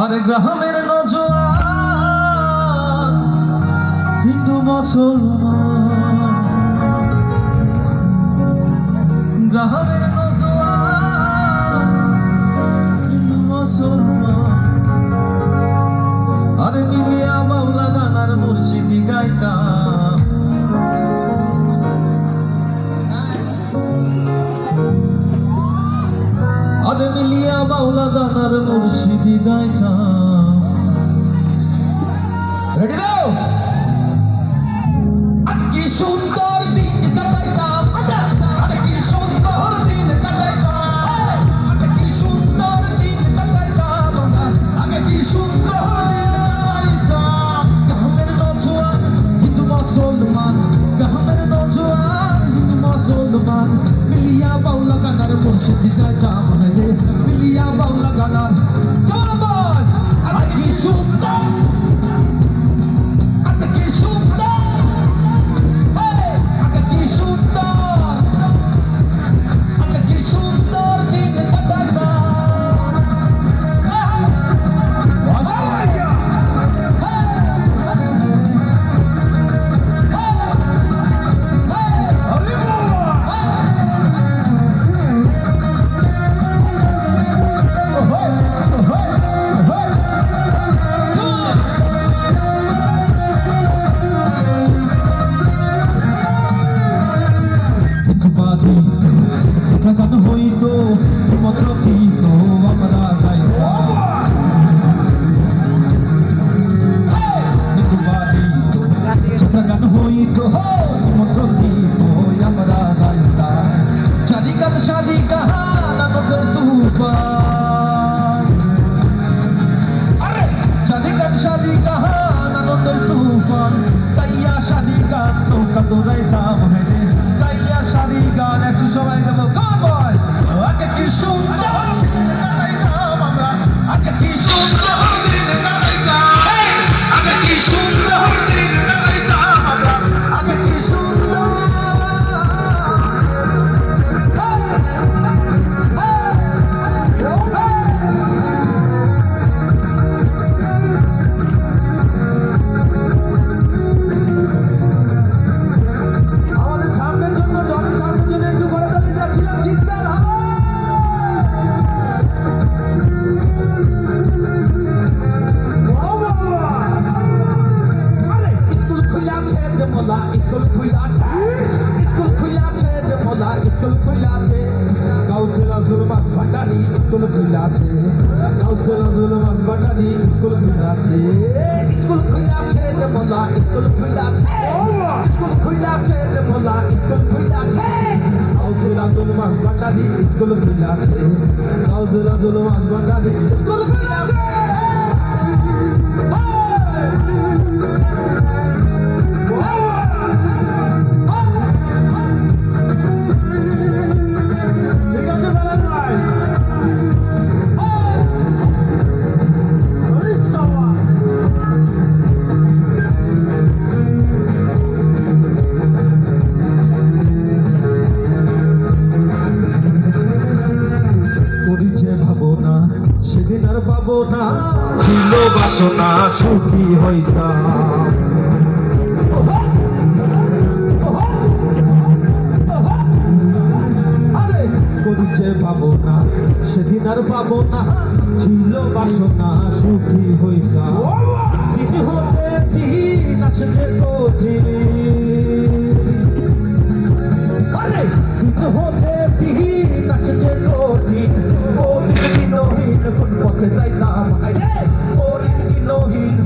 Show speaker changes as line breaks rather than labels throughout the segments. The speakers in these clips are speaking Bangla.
আরে গ্রামের নজওয়ান হিন্দু মুসলমান, গ্রামের নজওয়ান হিন্দু মুসলমান, আরে মিলিয়া বাউলা গান আর মুর্শিদি গাইতাম। আরে মিলিয়া বাউলা গান আর মুর্শিদি গাইতাম। রেডি দাও। আরে কি সুন্দর দিন কাটাইতাম, আরে কি সুন্দর দিন কাটাইতাম, আরে কি সুন্দর দিন কাটাইতাম, আগে কি সুন্দর দিন কাটাইতাম। গ্রামের নজওয়ান হিন্দু মুসলমান, গ্রামের নজওয়ান হিন্দু মুসলমান, মিলিয়া বাউলা গান আর মুর্শিদি গাইতাম। মিলিয়া বাউলা গান আর বস, আরে কি সুন্দর, আরে কি সুন্দর, আরে কি সুন্দর, আরে কি সুন্দর দিন কাটাইতাম। গান হইতো মন্ত্র দিত আমরা গাইতাম, গান হইতো মন্ত্র দিত আমরা গাইতাম। চারি গান সারি গান আনন্দের তুফান, চারি গান সারি গান আনন্দের তুফান, কাইয়া সারি গান নৌকা দৌড়াইতাম। কাইয়া সারি গান একটু সবাই দেবো। আগে কি সুন্দর কাটাইতাম আমরা, আগে কি সুন্দর দিন কাটাইতাম, আগে কি সুন্দর দিন কাটাইতাম আমরা, আগে কি সুন্দর। আমাদের সামনের জন্য জনের সামনের জন্য একটু করে দাঁড়িয়ে যাচ্ছিলাম, চিন্তার মোলা স্কুল খুইলাছে, স্কুল খুইলাছে রে মোলা স্কুল খুইলাছে। গাউসে রাজুলমান ভান্ডারি স্কুল খুইলাছে, গাউসে রাজুলমান ভান্ডারি স্কুল খুইলাছে। স্কুল খুইলাছে রে মোলা স্কুল খুইলাছে, স্কুল খুইলাছে রে মোলা স্কুল খুইলাছে। গাউসে রাজুলমান ভান্ডারি স্কুল খুইলাছে, গাউসে রাজুলমান ভান্ডারি স্কুল খুইলাছে। সেদিন আর পাবো না, ছিল বাসনা সুখী হইতাম। আরে করিছে পাবো না, সেদিন আর পাবো না, ছিল বাসনা সুখী হইতাম। দিন হতে দিন আসছে কঠিন, আরে দিন হতে দিন আসছে কঠিন। কোন পথে যাইতাম দিনহীন,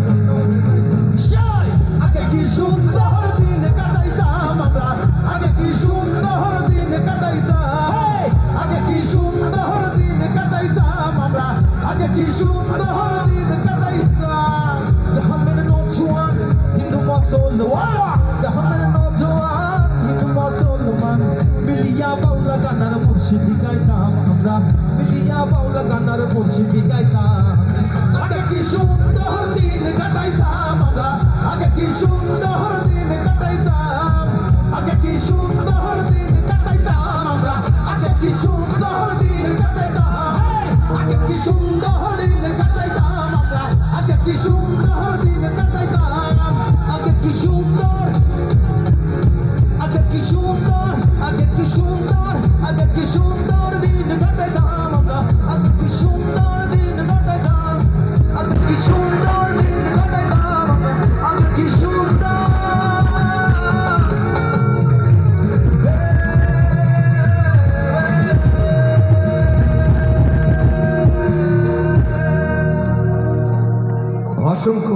আগে কি সুন্দর দিন কাটাইতাম আমরা, আগে কি সুন্দর দিন কাটাইতাম, আগে কি সুন্দর দিন কাটাইতাম আমরা, আগে কি সুন্দর দিন কাটাইতাম। গ্রামের নজওয়ান হিন্দু মুসলমান, গ্রামের নজওয়ান হিন্দু মুসলমান, মিলিয়া বাউলা গান আর মুর্শিদি গাইতাম আমরা, মিলিয়া বাউলা গান আর মুর্শিদি গাইতাম। আগে কি সুন্দর দিন কাটাইতাম আমরা, আগে কি সুন্দর দিন কাটাইতাম, আগে কি সুন্দর দিন কাটাইতাম আমরা, আগে কি সুন্দর দিন কাটাইতাম, আগে কি সুন্দর দিন কাটাইতাম আমরা। সুন্দর দিন কাটাইতাম
আগে কি সুন্দর, আগে কি সুন্দর, আগে কি সুন্দর, আগে কি সুন্দর দিন কাটাইতাম আমরা, আগে কি সুন্দর দিন কাটাইতাম, আগে কি সুন্দর দিন কাটাইতাম আমরা, আগে কি সুন্দর।
অসংখ্য